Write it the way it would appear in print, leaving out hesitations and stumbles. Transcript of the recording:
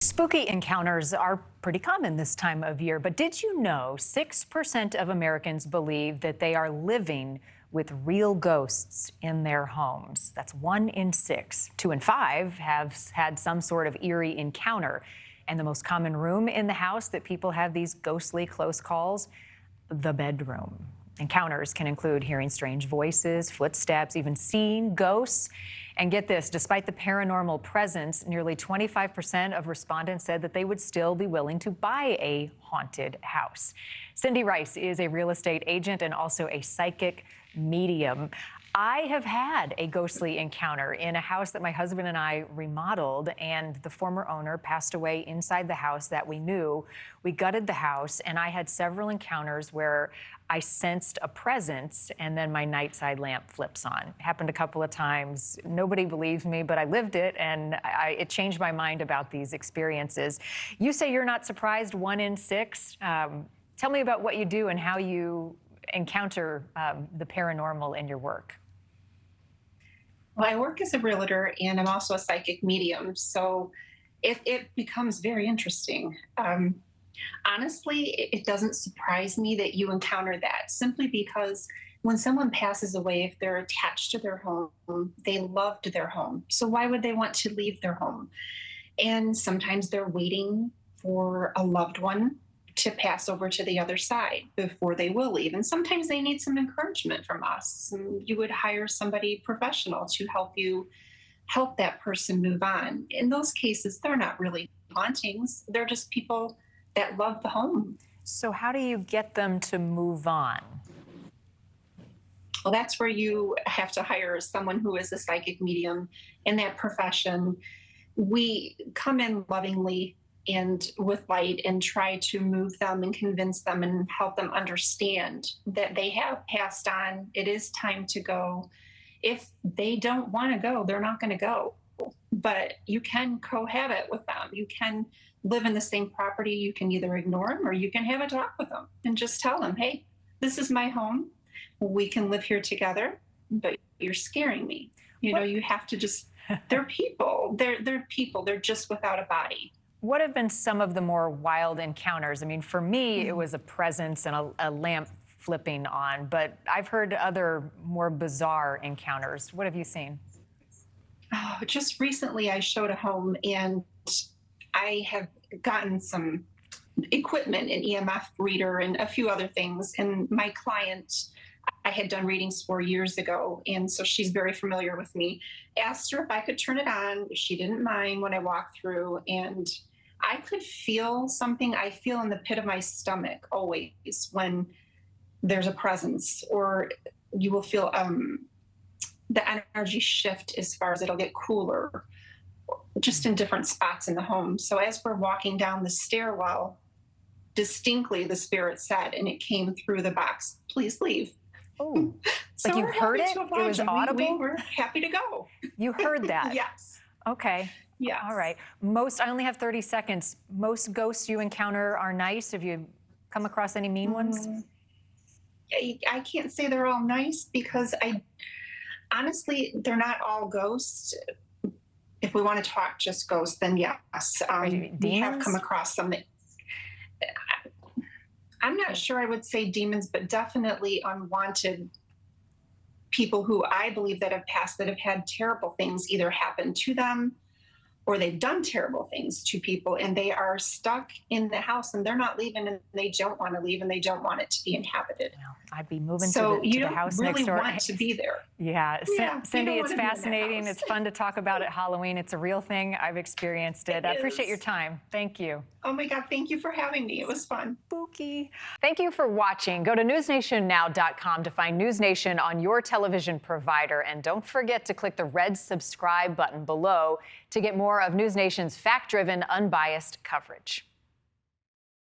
Spooky encounters are pretty common this time of year, but did you know 6% of Americans believe that they are living with real ghosts in their homes? That's 1 in 6. 2 in 5 have had some sort of eerie encounter. And the most common room in the house that people have these ghostly close calls, the bedroom. Encounters can include hearing strange voices, footsteps, even seeing ghosts. And get this, despite the paranormal presence, nearly 25% of respondents said that they would still be willing to buy a haunted house. Cindy Rice is a real estate agent and also a psychic medium. I have had a ghostly encounter in a house that my husband and I remodeled, and the former owner passed away inside the house that we knew. We gutted the house, and I had several encounters where I sensed a presence, and then my nightside lamp flips on. It happened a couple of times. Nobody believes me, but I lived it, and it changed my mind about these experiences. You say you're not surprised, 1 in 6. Tell me about what you do and how you encounter the paranormal in your work. Well, I work as a realtor and I'm also a psychic medium, so it becomes very interesting. Honestly, it doesn't surprise me that you encounter that, simply because when someone passes away, if they're attached to their home, they loved their home. So why would they want to leave their home? And sometimes they're waiting for a loved one to pass over to the other side before they will leave. And sometimes they need some encouragement from us. And you would hire somebody professional to help that person move on. In those cases, they're not really hauntings. They're just people that love the home. So how do you get them to move on? Well, that's where you have to hire someone who is a psychic medium in that profession. We come in lovingly and with light and try to move them and convince them and help them understand that they have passed on. It is time to go. If they don't want to go, they're not going to go. But you can cohabit with them. You can live in the same property. You can either ignore them or you can have a talk with them and just tell them, hey, this is my home. We can live here together, but you're scaring me. You know, you have to just, they're people. They're people. They're just without a body. What have been some of the more wild encounters? I mean, for me, it was a presence and a lamp flipping on, but I've heard other more bizarre encounters. What have you seen? Oh, just recently I showed a home and I have gotten some equipment, an EMF reader and a few other things. And my client, I had done readings for years ago, and so she's very familiar with me. Asked her if I could turn it on. She didn't mind when I walked through, and I could feel something I feel in the pit of my stomach always when there's a presence, or you will feel the energy shift as far as it'll get cooler, just in different spots in the home. So as we're walking down the stairwell, distinctly the spirit said, and it came through the box, please leave. Oh, so like you heard it? It was audible? We were happy to go. You heard that? Yes. Okay. Yes. All right. I only have 30 seconds. Most ghosts you encounter are nice. Have you come across any mean ones? I can't say they're all nice because honestly, they're not all ghosts. If we want to talk just ghosts, then yes. We have come across some that, I'm not sure I would say demons, but definitely unwanted people who I believe that have passed, that have had terrible things either happen to them or they've done terrible things to people, and they are stuck in the house and they're not leaving, and they don't want to leave, and they don't want it to be inhabited. Well, I'd be moving so to the house really next door. Want to be there. Yeah, Cindy, it's fascinating. It's fun to talk about at Halloween. It's a real thing. I've experienced it. I appreciate your time. Thank you. Oh my God, thank you for having me. It was fun. Spooky. Thank you for watching. Go to newsnationnow.com to find NewsNation on your television provider. And don't forget to click the red subscribe button below to get more of NewsNation's fact-driven, unbiased coverage.